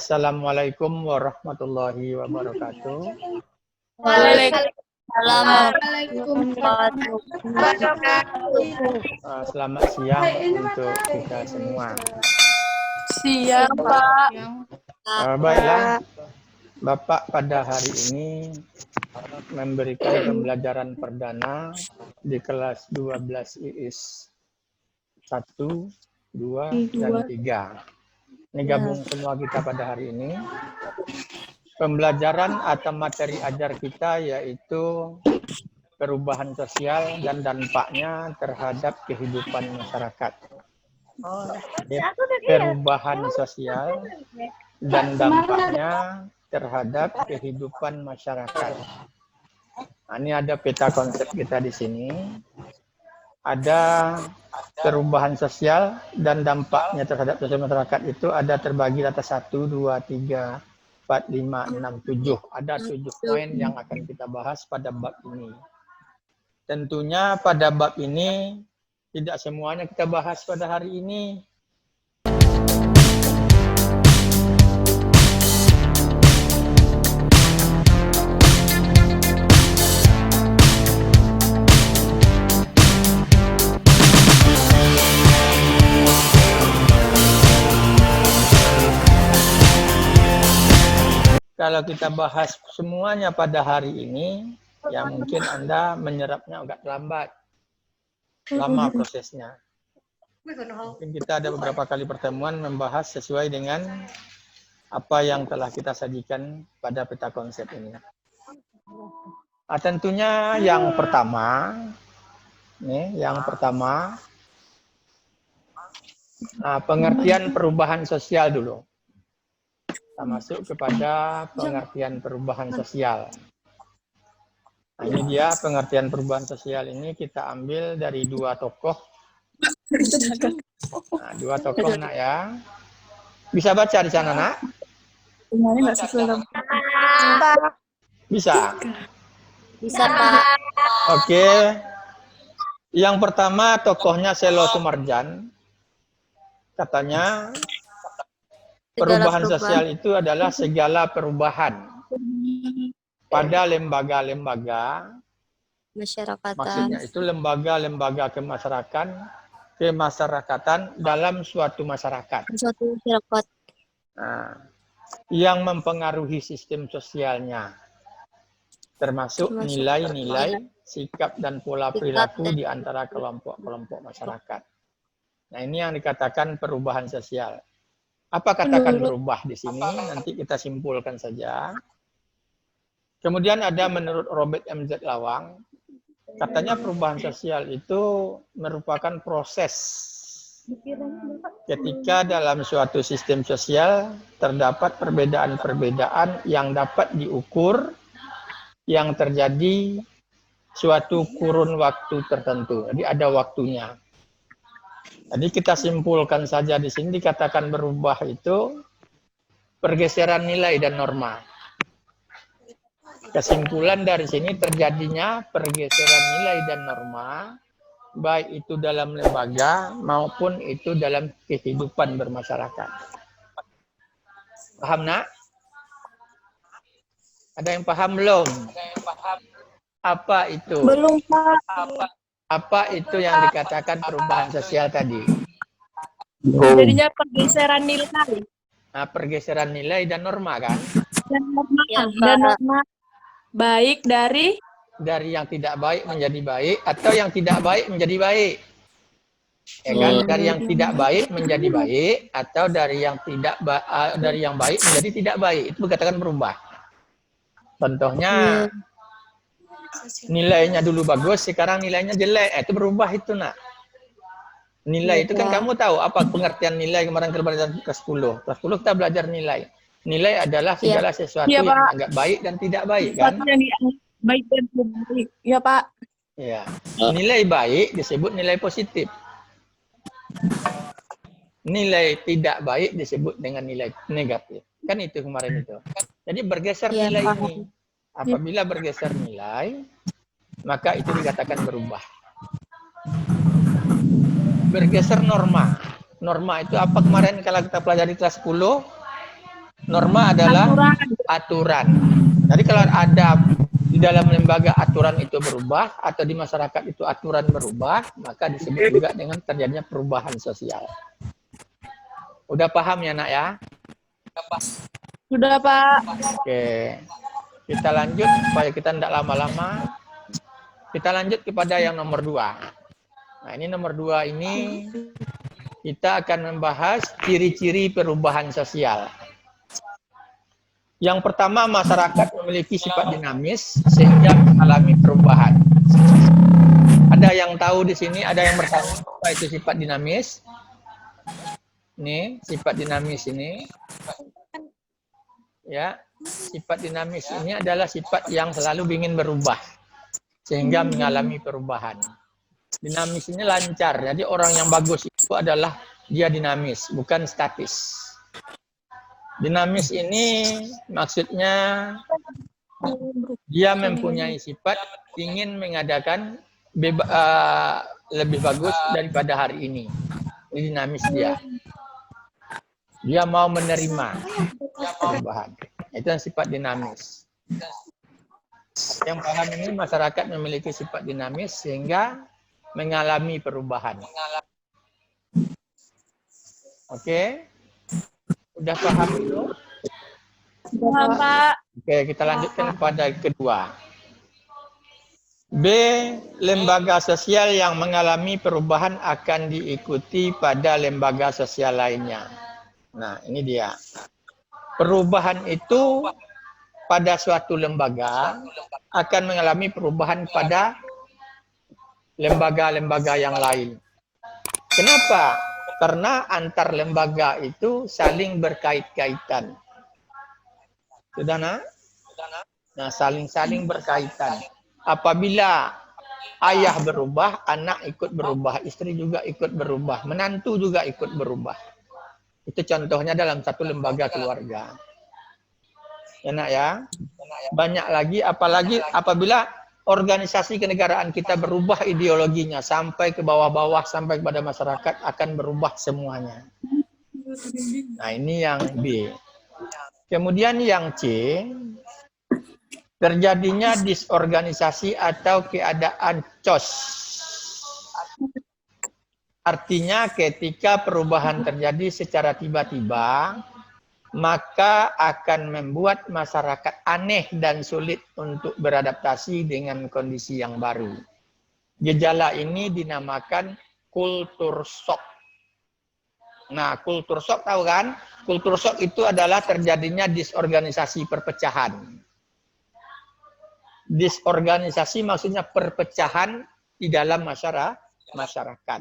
Assalamualaikum warahmatullahi wabarakatuh. Waalaikumsalam. Selamat siang untuk kita semua. Siang, Pak. Baiklah, Bapak pada hari ini memberikan pembelajaran perdana di kelas 12 IIS 1, 2, dan 3. Ini gabung semua kita pada hari ini. Pembelajaran atau materi ajar kita yaitu perubahan sosial dan dampaknya terhadap kehidupan masyarakat. Perubahan sosial dan dampaknya terhadap kehidupan masyarakat. Nah, ini ada peta konsep kita di sini. Ada perubahan sosial dan dampaknya terhadap sosial masyarakat itu ada terbagi atas 1, 2, 3, 4, 5, 6, 7. Ada 7 poin yang akan kita bahas pada bab ini. Tentunya pada bab ini tidak semuanya kita bahas pada hari ini. Kalau kita bahas semuanya pada hari ini, ya mungkin Anda menyerapnya agak lambat. Lama prosesnya. Mungkin kita ada beberapa kali pertemuan membahas sesuai dengan apa yang telah kita sajikan pada peta konsep ini. Nah, tentunya yang pertama, pengertian perubahan sosial dulu. Kita masuk kepada pengertian perubahan sosial. Nah, ini dia pengertian perubahan sosial ini kita ambil dari dua tokoh. Nah, dua tokoh nak ya. Bisa baca di sana nak? Bisa? Bisa, Pak. Oke. Yang pertama tokohnya Selo Sumarjan. Katanya perubahan sosial itu adalah segala perubahan pada lembaga-lembaga Masyarakatan. Maksudnya itu lembaga-lembaga kemasyarakatan dalam suatu masyarakat. Suatu masyarakat. Nah, yang mempengaruhi sistem sosialnya, termasuk nilai-nilai, sikap dan pola perilaku di antara kelompok-kelompok masyarakat. Nah, ini yang dikatakan perubahan sosial. Apa katakan berubah di sini? Nanti kita simpulkan saja. Kemudian ada menurut Robert M.Z. Lawang, katanya perubahan sosial itu merupakan proses ketika dalam suatu sistem sosial terdapat perbedaan-perbedaan yang dapat diukur yang terjadi suatu kurun waktu tertentu. Jadi ada waktunya. Jadi kita simpulkan saja di sini dikatakan berubah itu pergeseran nilai dan norma. Kesimpulan dari sini terjadinya pergeseran nilai dan norma, baik itu dalam lembaga maupun itu dalam kehidupan bermasyarakat. Paham nak? Ada yang paham belum? Apa itu? Belum, Pak. Apa itu yang dikatakan perubahan sosial tadi? Jadinya pergeseran nilai. Nah, pergeseran nilai dan norma kan? Dan norma. Dan norma baik dari yang tidak baik menjadi baik atau yang tidak baik menjadi baik. Ya kan? Dari yang tidak baik menjadi baik atau dari yang baik menjadi tidak baik. Itu dikatakan berubah. Contohnya nilainya dulu bagus, sekarang nilainya jelek. Itu berubah itu nak. Nilai itu kan kamu tahu apa pengertian nilai kemarin ke-10. Kelas 10 kita belajar nilai. Nilai adalah segala sesuatu yang dianggap baik dan tidak baik kan? Yang dianggap baik dan tidak baik. Ya, Pak. Ya. Nilai baik disebut nilai positif. Nilai tidak baik disebut dengan nilai negatif. Kan itu kemarin itu. Jadi bergeser nilai ini. Apabila bergeser nilai, maka itu dikatakan berubah. Bergeser norma. Norma itu apa kemarin kalau kita pelajari kelas 10? Norma adalah aturan. Jadi kalau ada di dalam lembaga aturan itu berubah atau di masyarakat itu aturan berubah, maka disebut juga dengan terjadinya perubahan sosial. Udah paham ya nak ya? Sudah, Pak. Oke. Kita lanjut supaya kita tidak lama-lama. Kita lanjut kepada yang nomor 2. Nah, ini nomor 2 ini kita akan membahas ciri-ciri perubahan sosial. Yang pertama, masyarakat memiliki sifat dinamis sehingga mengalami perubahan. Ada yang tahu di sini, ada yang bertanya apa itu sifat dinamis? Ini sifat dinamis ini. Ya, sifat dinamis ini adalah sifat yang selalu ingin berubah sehingga mengalami perubahan. Dinamis ini lancar. Jadi orang yang bagus itu adalah dia dinamis, bukan statis. Dinamis ini maksudnya dia mempunyai sifat ingin mengadakan lebih bagus daripada hari ini. Ini dinamis dia. Dia mau menerima perubahan. Itu yang sifat dinamis. Yang paham ini masyarakat memiliki sifat dinamis sehingga mengalami perubahan. Oke? Udah paham itu? Paham, Pak. Oke, kita lanjutkan pada kedua. B. Lembaga sosial yang mengalami perubahan akan diikuti pada lembaga sosial lainnya. Nah, ini dia. Perubahan itu pada suatu lembaga akan mengalami perubahan pada lembaga-lembaga yang lain. Kenapa? Karena antar lembaga itu saling berkait-kaitan. Sudah, nak? Nah, saling berkaitan. Apabila ayah berubah, anak ikut berubah, istri juga ikut berubah, menantu juga ikut berubah. Itu contohnya dalam satu lembaga keluarga. Ya, nak ya? Banyak lagi, apalagi apabila organisasi kenegaraan kita berubah ideologinya sampai ke bawah-bawah, sampai kepada masyarakat, akan berubah semuanya. Nah, ini yang B. Kemudian yang C, terjadinya disorganisasi atau keadaan COS. Artinya ketika perubahan terjadi secara tiba-tiba, maka akan membuat masyarakat aneh dan sulit untuk beradaptasi dengan kondisi yang baru. Gejala ini dinamakan kultur shock. Nah, kultur shock tahu kan? Kultur shock itu adalah terjadinya disorganisasi, perpecahan. Disorganisasi maksudnya perpecahan di dalam masyarakat.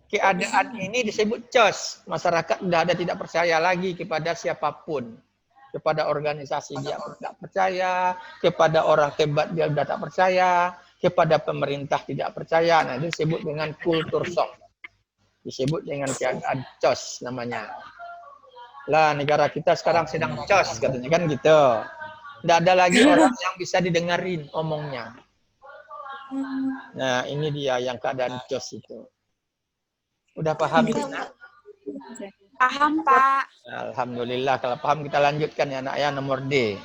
Keadaan ini disebut COS. Masyarakat sudah ada tidak percaya lagi kepada siapapun. Kepada organisasi dia tidak percaya, kepada orang hebat dia sudah tak percaya, kepada pemerintah tidak percaya. Nah, itu disebut dengan kultur shock. Disebut dengan keadaan COS namanya. Lah, negara kita sekarang sedang COS katanya kan gitu. Tidak ada lagi orang yang bisa didengarin omongnya. Nah, ini dia yang keadaan COS itu. Udah paham ini, nak? Paham, Pak. Alhamdulillah, kalau paham kita lanjutkan ya, nak ya, nomor D.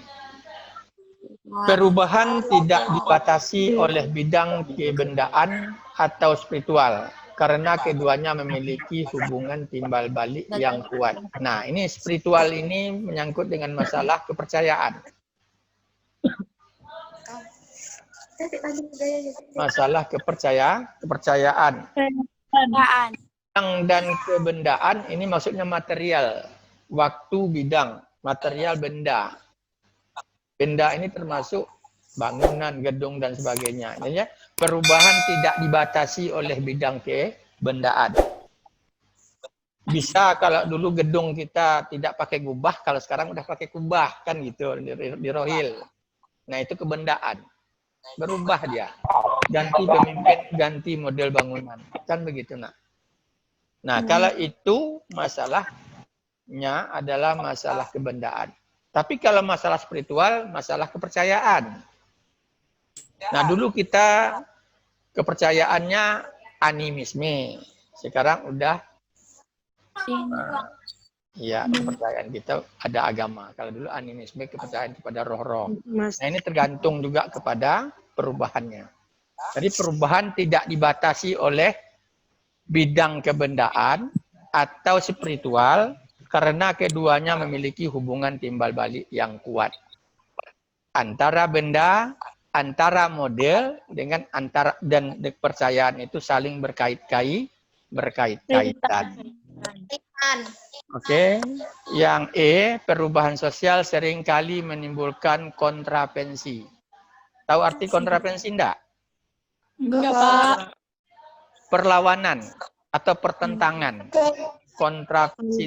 Perubahan tidak dibatasi oleh bidang kebendaan atau spiritual, karena keduanya memiliki hubungan timbal balik yang kuat. Nah, ini spiritual ini menyangkut dengan masalah kepercayaan. Masalah kepercayaan. Dan kebendaan ini maksudnya material, waktu, bidang, material, benda. Benda ini termasuk bangunan, gedung, dan sebagainya. Jadi, perubahan tidak dibatasi oleh bidang kebendaan. Bisa kalau dulu gedung kita tidak pakai kubah, kalau sekarang udah pakai kubah, kan gitu, di rohil. Nah, itu kebendaan. Berubah dia. Ganti pemimpin, ganti model bangunan. Kan begitu, nak. Nah, kalau itu masalahnya adalah masalah kebendaan. Tapi kalau masalah spiritual, masalah kepercayaan. Nah, dulu kita kepercayaannya animisme. Sekarang udah Ya, kepercayaan kita ada agama. Kalau dulu animisme kepercayaan kepada roh-roh. Mas. Nah, ini tergantung juga kepada perubahannya. Jadi perubahan tidak dibatasi oleh bidang kebendaan atau spiritual karena keduanya memiliki hubungan timbal balik yang kuat. Antara benda, antara model dengan antara dan kepercayaan itu saling berkait-kaitan. Oke, yang E, perubahan sosial seringkali menimbulkan kontravensi. Tahu arti kontravensi enggak? Enggak, Pak. Perlawanan atau pertentangan. Kontravensi,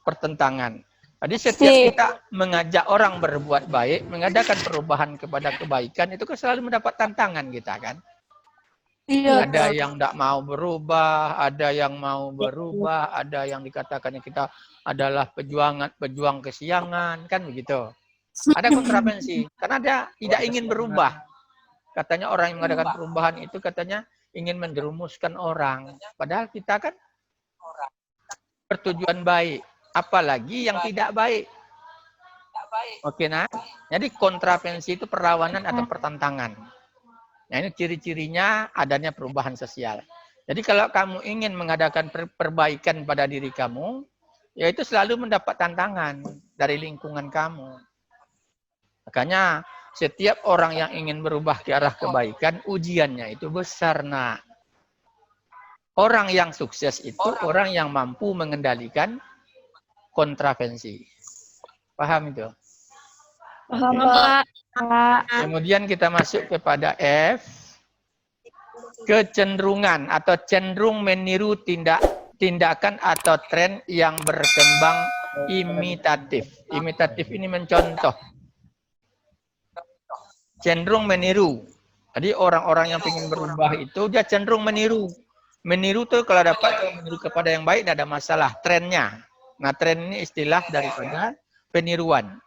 pertentangan. Jadi setiap kita mengajak orang berbuat baik, mengadakan perubahan kepada kebaikan, itu kan selalu mendapat tantangan kita kan. Iya. Ada yang tidak mau berubah, ada yang mau berubah, ada yang dikatakannya kita adalah pejuang kesiangan, kan begitu. Ada kontravensi, karena dia tidak ingin berubah. Katanya orang yang mengadakan perubahan itu katanya ingin menjerumuskan orang. Padahal kita kan bertujuan baik, apalagi yang tidak baik. Oke, nah. Jadi kontravensi itu perlawanan atau pertentangan. Nah, ini ciri-cirinya adanya perubahan sosial. Jadi kalau kamu ingin mengadakan perbaikan pada diri kamu, yaitu selalu mendapat tantangan dari lingkungan kamu. Makanya setiap orang yang ingin berubah ke arah kebaikan, ujiannya itu besar, nak. Orang yang sukses itu orang yang mampu mengendalikan kontravensi. Paham itu? Paham, Pak. Kemudian kita masuk kepada F. Kecenderungan atau cenderung meniru tindakan atau tren yang berkembang imitatif. Imitatif ini mencontoh. Cenderung meniru. Jadi orang-orang yang ingin berubah itu dia cenderung meniru. Meniru tuh kalau dapat meniru kepada yang baik tidak ada masalah. Trennya. Nah, tren ini istilah daripada peniruan.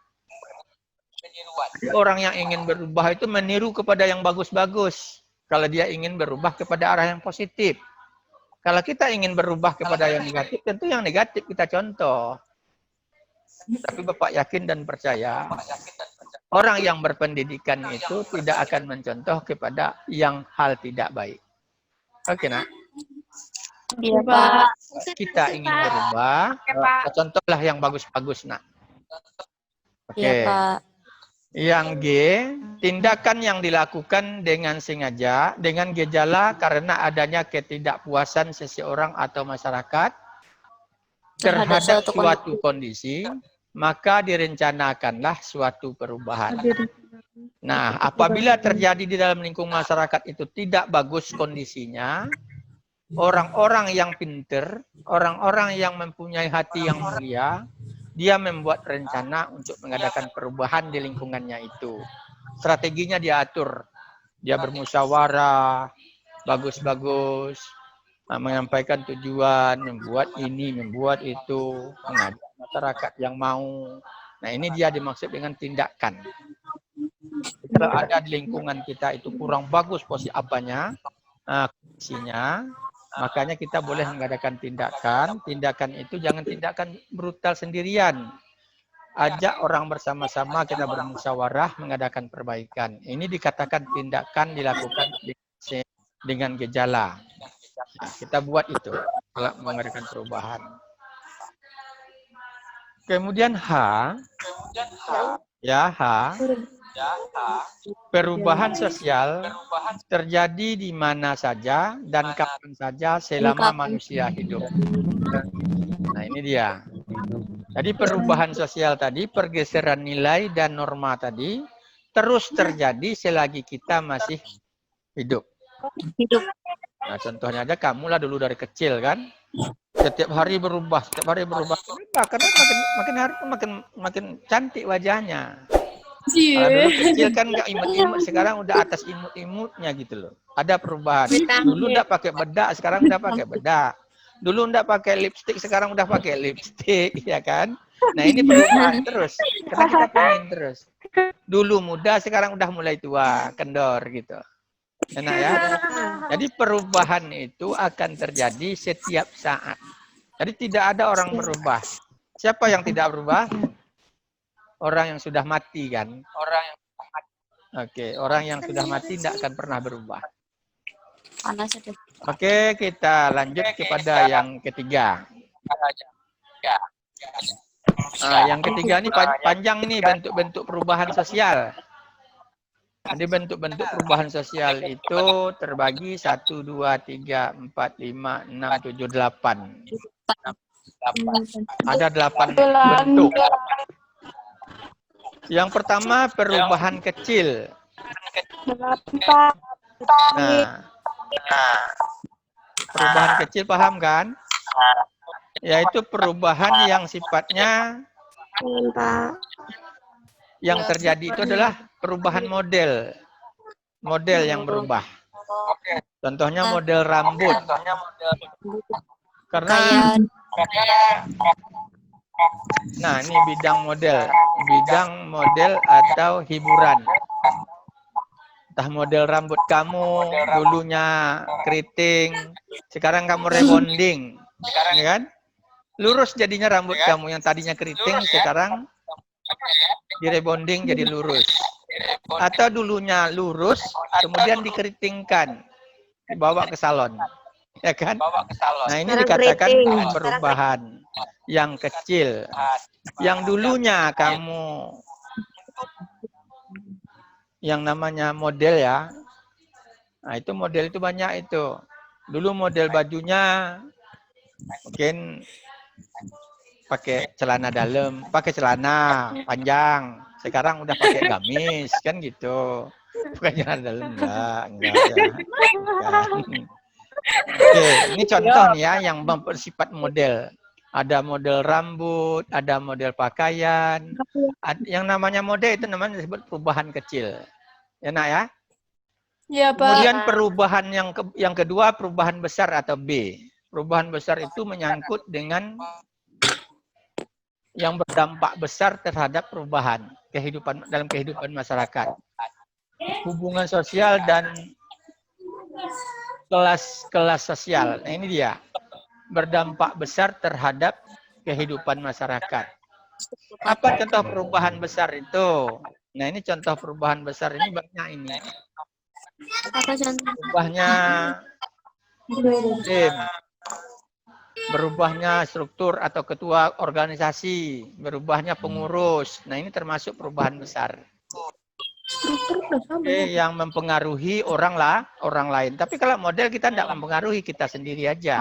Orang yang ingin berubah itu meniru kepada yang bagus-bagus. Kalau dia ingin berubah kepada arah yang positif. Kalau kita ingin berubah kepada yang negatif, tentu yang negatif kita contoh. Tapi Bapak yakin dan percaya, orang yang berpendidikan itu tidak akan mencontoh kepada yang hal tidak baik. Oke, nak? Iya, Pak. Kita ingin berubah, contohlah yang bagus-bagus, nak. Oke. Iya, Pak. Yang G, tindakan yang dilakukan dengan sengaja, dengan gejala karena adanya ketidakpuasan seseorang atau masyarakat terhadap suatu kondisi, maka direncanakanlah suatu perubahan. Nah, apabila terjadi di dalam lingkungan masyarakat itu tidak bagus kondisinya, orang-orang yang pinter, orang-orang yang mempunyai hati yang mulia, dia membuat rencana untuk mengadakan perubahan di lingkungannya itu. Strateginya dia atur. Dia bermusyawarah, bagus-bagus, menyampaikan tujuan, membuat ini, membuat itu, mengajak masyarakat yang mau. Nah, ini dia dimaksud dengan tindakan. Kalau ada di lingkungan kita itu kurang bagus posisi apanya, kondisinya, makanya kita boleh mengadakan tindakan. Tindakan itu jangan tindakan brutal sendirian. Ajak orang bersama-sama kita bermusyawarah mengadakan perbaikan. Ini dikatakan tindakan dilakukan dengan gejala. Nah, kita buat itu kalau mengadakan perubahan. Kemudian H. Ya, H. Perubahan sosial terjadi di mana saja dan kapan saja selama manusia hidup. Nah, ini dia. Jadi perubahan sosial tadi, pergeseran nilai dan norma tadi terus terjadi selagi kita masih hidup. Nah, contohnya aja kamulah dulu dari kecil kan, setiap hari berubah. Kenapa? Karena makin hari makin cantik wajahnya. Kalau dulu kecil kan nggak imut-imut, sekarang udah atas imut-imutnya gitu loh. Ada perubahan. Dulu nggak pakai bedak, sekarang udah pakai bedak. Dulu nggak pakai lipstik, sekarang udah pakai lipstik, ya kan? Nah, ini perubahan terus. Karena kita pengen terus. Dulu muda, sekarang udah mulai tua, kendor gitu. Enak ya? Jadi perubahan itu akan terjadi setiap saat. Jadi tidak ada orang berubah. Siapa yang tidak berubah? Orang yang sudah mati kan? Oke, orang yang sudah mati tidak akan pernah berubah. Oke, kita lanjut kepada yang ketiga. Yang ketiga ini panjang nih, bentuk-bentuk perubahan sosial. Jadi bentuk-bentuk perubahan sosial itu terbagi 1, 2, 3, 4, 5, 6, 7, 8. Ada 8 bentuk. Yang pertama perubahan kecil. Nah, perubahan kecil paham kan? Yaitu perubahan yang sifatnya yang terjadi itu adalah perubahan model. Model yang berubah. Contohnya model rambut. Karena nah, ini bidang model atau hiburan. Entah model rambut kamu dulunya keriting, sekarang kamu rebonding, ya kan? Lurus jadinya rambut kamu yang tadinya keriting, sekarang direbonding jadi lurus. Atau dulunya lurus, kemudian dikeritingkan, dibawa ke salon, ya kan? Nah, ini dikatakan perubahan yang kecil. Yang dulunya kamu yang namanya model ya. Nah, itu model itu banyak itu. Dulu model bajunya mungkin pakai celana dalam, pakai celana panjang. Sekarang udah pakai gamis kan gitu. Bukan celana dalam enggak ya. Oke, ini contoh nih ya yang bersifat model. Ada model rambut, ada model pakaian. Yang namanya model itu namanya disebut perubahan kecil. Ya, nak ya? Ya, Pak. Kemudian perubahan yang kedua, perubahan besar atau B. Perubahan besar itu menyangkut dengan yang berdampak besar terhadap perubahan dalam kehidupan masyarakat. Hubungan sosial dan kelas sosial. Nah, ini dia. Berdampak besar terhadap kehidupan masyarakat. Apa contoh perubahan besar itu? Nah, ini contoh perubahan besar ini banyak ini. Apa contoh? Berubahnya tim, berubahnya struktur atau ketua organisasi, berubahnya pengurus. Nah, ini termasuk perubahan besar. Yang mempengaruhi orang lain. Tapi kalau model kita tidak mempengaruhi, kita sendiri aja.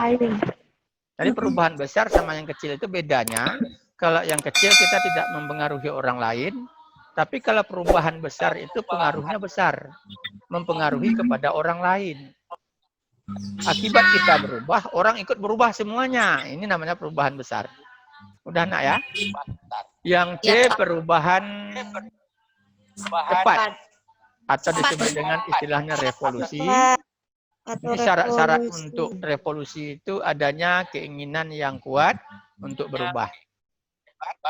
Jadi perubahan besar sama yang kecil itu bedanya. Kalau yang kecil kita tidak mempengaruhi orang lain, tapi kalau perubahan besar itu pengaruhnya besar, mempengaruhi kepada orang lain. Akibat kita berubah, orang ikut berubah semuanya. Ini namanya perubahan besar. Udah, nak ya? Yang C, perubahan cepat atau disebut dengan istilahnya revolusi. Ini syarat-syarat untuk revolusi itu adanya keinginan yang kuat untuk berubah.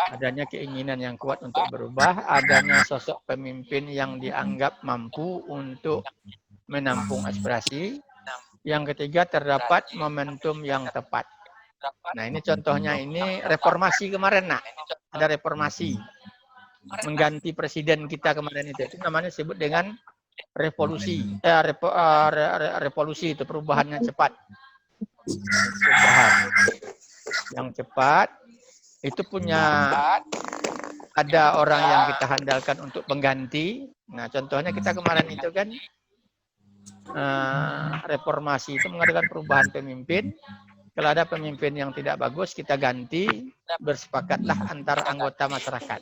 Adanya keinginan yang kuat untuk berubah, adanya sosok pemimpin yang dianggap mampu untuk menampung aspirasi. Yang ketiga, terdapat momentum yang tepat. Nah, ini contohnya ini reformasi kemarin, nak. Ada reformasi. Mengganti presiden kita kemarin itu namanya disebut dengan revolusi. Revolusi itu perubahannya cepat. Perubahan yang cepat itu punya ada orang yang kita handalkan untuk pengganti. Nah, contohnya kita kemarin itu kan reformasi itu mengadakan perubahan pemimpin. Kalau ada pemimpin yang tidak bagus, kita ganti, bersepakatlah antar anggota masyarakat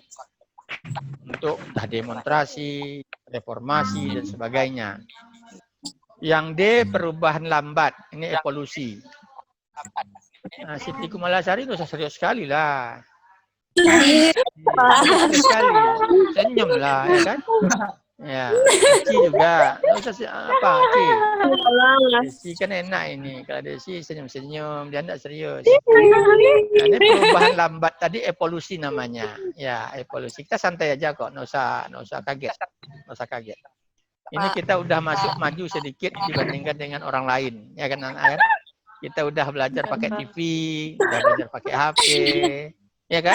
untuk demonstrasi, reformasi, dan sebagainya. Yang D, perubahan lambat. Ini evolusi. Nah, Siti Kumalasari itu serius sekali lah. Serius sekali. Senyum lah, ya kan? Ya, Desi juga. Nggak usah apa, Ci. Desi kan enak ini. Kalau Desi senyum-senyum, dia tidak serius. Nah, ini perubahan lambat tadi evolusi namanya. Ya, evolusi. Kita santai aja kok, nggak usah kaget. Nggak usah kaget. Ini kita udah maju sedikit dibandingkan dengan orang lain, ya kan, anak-anak? Kita udah belajar pakai TV, udah belajar pakai HP, ya kan?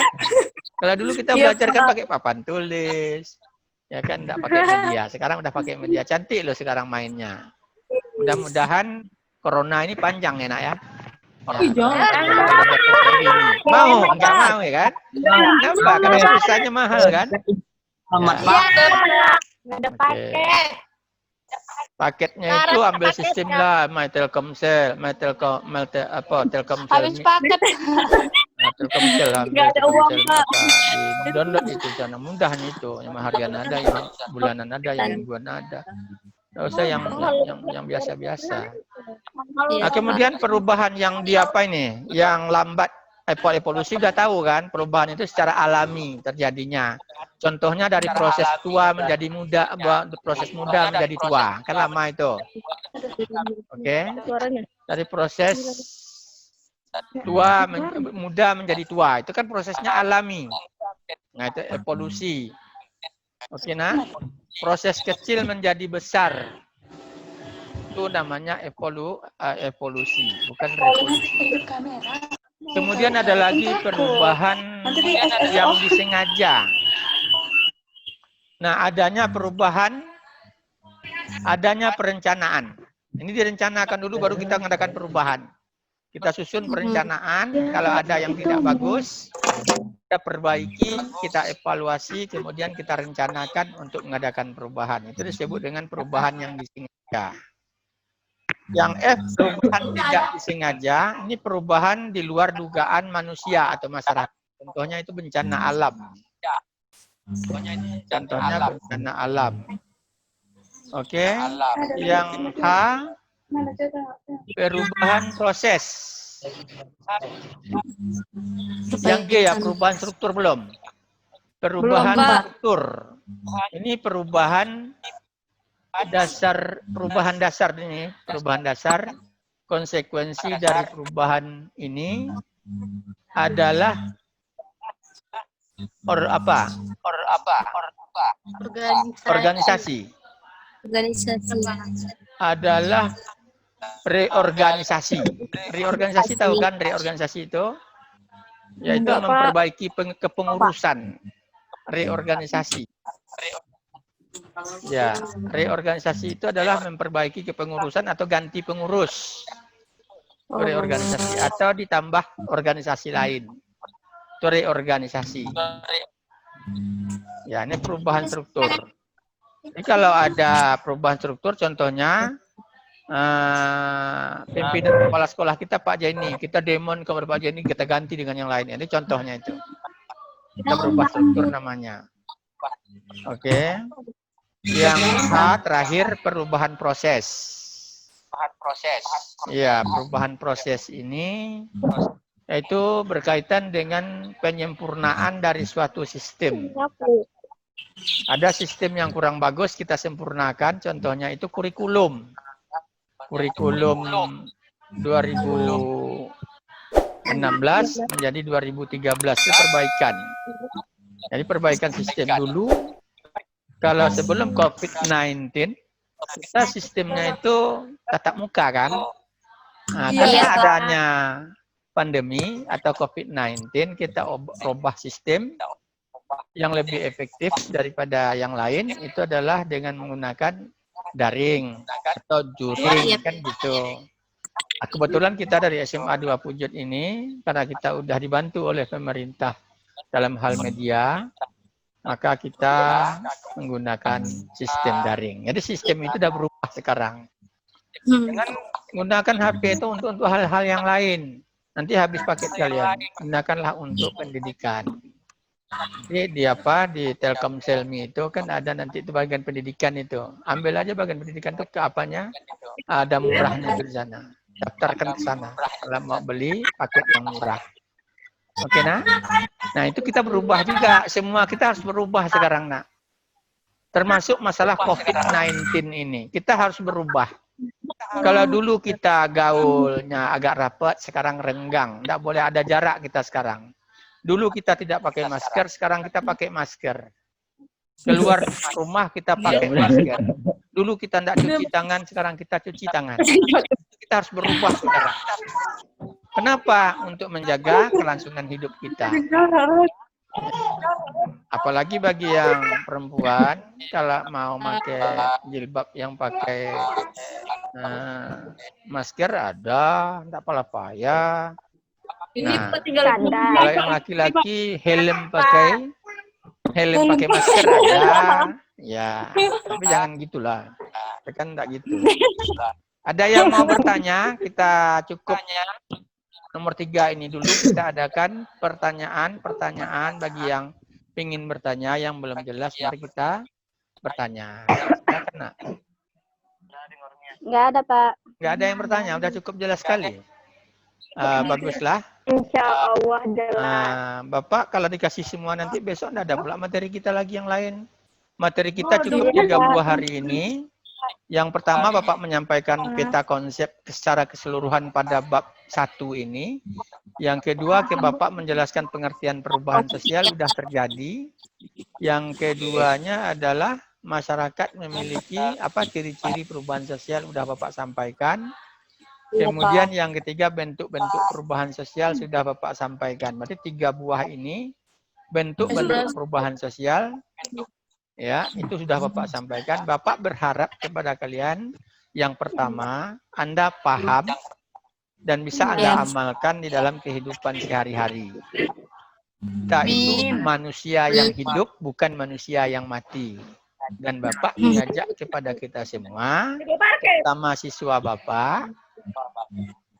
Kalau dulu kita belajar kan pakai papan tulis, ya kan? Nggak pakai media. Sekarang udah pakai media. Cantik loh sekarang mainnya. Mudah-mudahan corona ini panjang ya nak ya. Mau, enggak mau ya kan? Kenapa? Karena pulsanya mahal kan? Ada paket. Paketnya itu ambil sistem lah, My Telkomsel, Telkomsel. Habis paket. Nah, Telkomsel ambil Nggak ada uang, Telkomsel, Pak. di download itu sana mudahnya itu, yang harian ada, yang bulanan ada, yang mingguan ada. Nggak usah yang biasa-biasa. Nah, kemudian perubahan yang di apa ini, yang lambat evolusi udah tahu kan, perubahan itu secara alami terjadinya. Contohnya dari proses tua menjadi muda, proses muda menjadi tua, kan lama itu. Oke. Dari proses tua muda menjadi tua, itu kan prosesnya alami. Nah, itu evolusi. Oke, nah. Proses kecil menjadi besar. Itu namanya evolusi, bukan revolusi. Kemudian ada lagi perubahan yang disengaja. Nah, adanya perubahan, adanya perencanaan. Ini direncanakan dulu baru kita mengadakan perubahan. Kita susun perencanaan, kalau ada yang tidak bagus, kita perbaiki, kita evaluasi, kemudian kita rencanakan untuk mengadakan perubahan. Itu disebut dengan perubahan yang disengaja. Yang F, perubahan tidak disengaja, ini perubahan di luar dugaan manusia atau masyarakat. Contohnya itu bencana alam. Contohnya bencana alam. Oke. Yang H, perubahan proses. Yang G ya, perubahan struktur belum? Perubahan struktur. Ini perubahan dasar, perubahan dasar. Konsekuensi dari perubahan ini adalah organisasi. Adalah reorganisasi. Reorganisasi tahu kan reorganisasi itu? Yaitu memperbaiki kepengurusan. Reorganisasi. Ya, reorganisasi itu adalah memperbaiki kepengurusan atau ganti pengurus. Reorganisasi atau ditambah organisasi lain. Itu reorganisasi. Ya, ini perubahan struktur. Jadi kalau ada perubahan struktur, contohnya pimpinan kepala sekolah kita Pak Jenny, kita demon kepada Pak Jenny, kita ganti dengan yang lain. Ini contohnya itu. Kita berubah struktur namanya. Oke. Yang H terakhir perubahan proses. Ya, perubahan proses ini itu berkaitan dengan penyempurnaan dari suatu sistem. Ada sistem yang kurang bagus kita sempurnakan, contohnya itu kurikulum. Kurikulum 2016 menjadi 2013 itu perbaikan. Jadi perbaikan sistem dulu. Kalau sebelum COVID-19, kita sistemnya itu tatap muka kan. Nah, karena adanya pandemi atau COVID-19, kita ubah sistem yang lebih efektif daripada yang lain, itu adalah dengan menggunakan daring atau juring, kan gitu. Nah, kebetulan kita dari SMA 2 Pujut ini, karena kita udah dibantu oleh pemerintah dalam hal media, maka kita menggunakan sistem daring. Jadi sistem itu sudah berubah sekarang. Dengan menggunakan HP itu untuk hal-hal yang lain. Nanti habis paket kalian, gunakanlah untuk pendidikan. Jadi di Telkomselmi itu kan ada nanti itu bagian pendidikan itu. Ambil aja bagian pendidikan itu ke apanya? Ada murahnya di sana. Daftarkan ke sana. Kalau mau beli paket yang murah. Oke, nah? Nah, itu kita berubah juga. Semua kita harus berubah sekarang, nak. Termasuk masalah COVID-19 ini. Kita harus berubah. Kalau dulu kita gaulnya agak rapat, sekarang renggang. Tidak boleh ada jarak kita sekarang. Dulu kita tidak pakai masker, sekarang kita pakai masker. Keluar rumah kita pakai masker. Dulu kita tidak cuci tangan, sekarang kita cuci tangan. kita harus berubah sekarang. Kenapa? Untuk menjaga kelangsungan hidup kita. Apalagi bagi yang perempuan, kalau mau pakai jilbab yang pakai masker ada, tidak payah. Nah, kalau yang laki-laki helm pakai masker ada, ya. Tapi jangan gitulah, kan tidak gitu. Ada yang mau bertanya? Kita cukup nomor 3 ini dulu. Kita adakan pertanyaan bagi yang ingin bertanya, yang belum jelas, mari kita bertanya. Silakan, Nak. Nggak ada, Pak. Nggak ada yang bertanya, udah cukup jelas sekali. Baguslah. Insya Allah jelas. Bapak kalau dikasih semua nanti besok nggak ada pula materi kita lagi yang lain. Materi kita cukup 3 buah hari ini. Yang pertama Bapak menyampaikan peta konsep secara keseluruhan pada bab 1 ini. Yang kedua Bapak menjelaskan pengertian perubahan sosial sudah terjadi. Yang keduanya adalah masyarakat memiliki apa ciri-ciri perubahan sosial sudah Bapak sampaikan. Kemudian yang ketiga bentuk-bentuk perubahan sosial sudah Bapak sampaikan. Berarti 3 buah ini bentuk-bentuk perubahan sosial. Ya, itu sudah Bapak sampaikan. Bapak berharap kepada kalian yang pertama, Anda paham dan bisa Anda amalkan di dalam kehidupan sehari-hari. Kita itu manusia yang hidup, bukan manusia yang mati. Dan Bapak mengajak kepada kita semua, terutama siswa Bapak,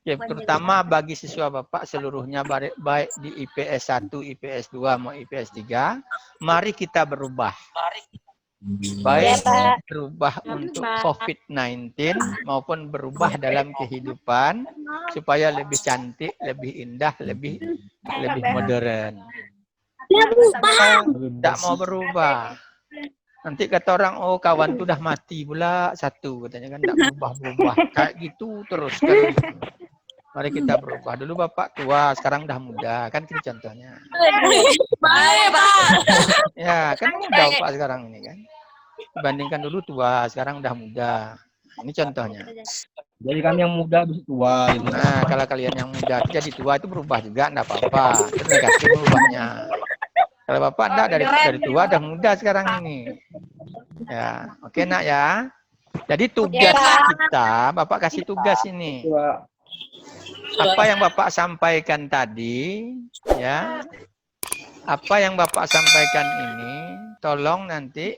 terutama bagi siswa Bapak seluruhnya baik di IPS 1, IPS 2, mau IPS 3, mari kita berubah. Baik berubah untuk COVID-19 maupun berubah dalam kehidupan supaya lebih cantik, lebih indah, lebih modern. Tidak mau berubah. Nanti kata orang, oh kawan itu udah mati pula satu, katanya kan tidak berubah-berubah. Kayak gitu terus kan. Mari kita berubah. Dulu Bapak tua, sekarang udah muda. Kan ini contohnya. Baik, Pak. Ya, kan muda Bapak sekarang ini kan. Dibandingkan dulu tua, sekarang udah muda. Ini contohnya. Jadi kami yang muda bisa tua. Gitu. Nah, kalau kalian yang muda jadi tua itu berubah juga, enggak apa-apa. Itu negatif berubahnya. Kalau Bapak enggak dari tua udah muda sekarang ini. Ya, oke Nak ya. Jadi tugas kita, Bapak kasih tugas ini. Apa yang Bapak sampaikan tadi, ya. Apa yang Bapak sampaikan ini, tolong nanti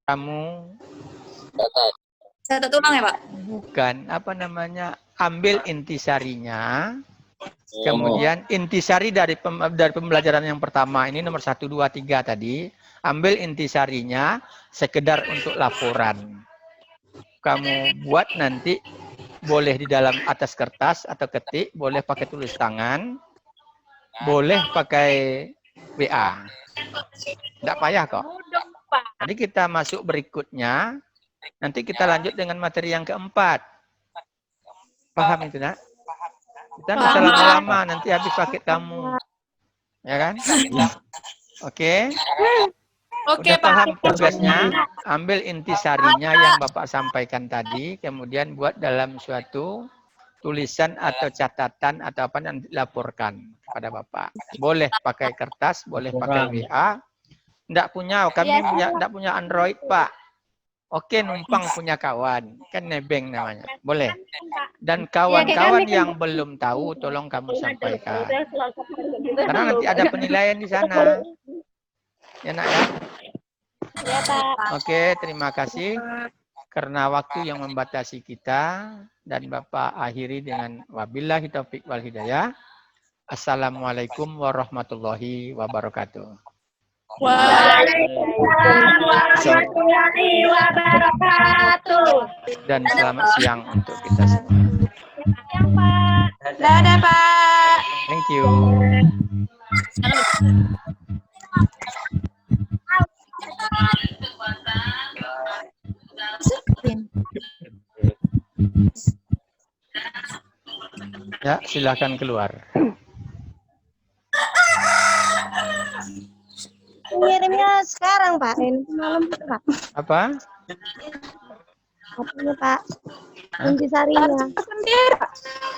kamu Saya tulang ya, Pak? bukan, apa namanya, ambil intisarinya. Kemudian intisari dari pembelajaran yang pertama ini nomor 1, 2, 3 tadi, ambil intisarinya sekedar untuk laporan. Kamu buat nanti boleh di dalam atas kertas atau ketik, boleh pakai tulis tangan, boleh pakai WA. Tidak payah kok. Jadi kita masuk berikutnya, nanti kita lanjut dengan materi yang keempat. Paham itu, Nak? Kita nggak usah lama-lama, nanti habis paket kamu. Ya kan? Oke? Oke, Udah paham Pak. tugasnya? Ambil intisarinya yang Bapak sampaikan tadi, kemudian buat dalam suatu tulisan atau catatan atau apa yang dilaporkan kepada Bapak. Boleh pakai kertas, boleh pakai WA. Nggak punya, kami nggak punya Android, Pak. Oke, numpang punya kawan. Kan nebeng namanya. Boleh. Dan kawan-kawan yang belum tahu, tolong kamu sampaikan. Karena nanti ada penilaian di sana. Ya, Nak ya? Ya, Pak. Oke, terima kasih. Karena waktu yang membatasi kita, dan Bapak akhiri dengan wabillahi taufiq wal hidayah. Assalamualaikum warahmatullahi wabarakatuh. Waalaikumsalam warahmatullahi wabarakatuh. Dan selamat siang untuk kita semua. Dadah, Pak. Thank you. Ya, silakan keluar. Ngirimnya sekarang, Pak. Ini malam, Pak. Apa? Apa ini Pak? Intisarinya.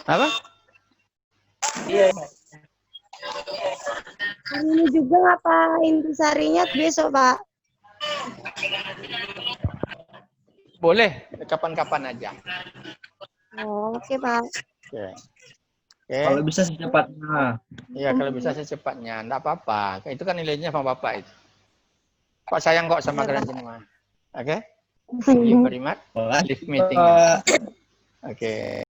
Apa? Hari ini juga apa intisarinya besok Pak? Boleh, kapan-kapan aja. Oh, oke Pak. Oke. Oke. Kalau bisa secepatnya. Iya, kalau bisa secepatnya. Enggak apa-apa. Itu kan nilainya sama Bapak itu. Pak sayang kok sama kalian semua. Oke? Thank you very much. Leave meeting. Oke.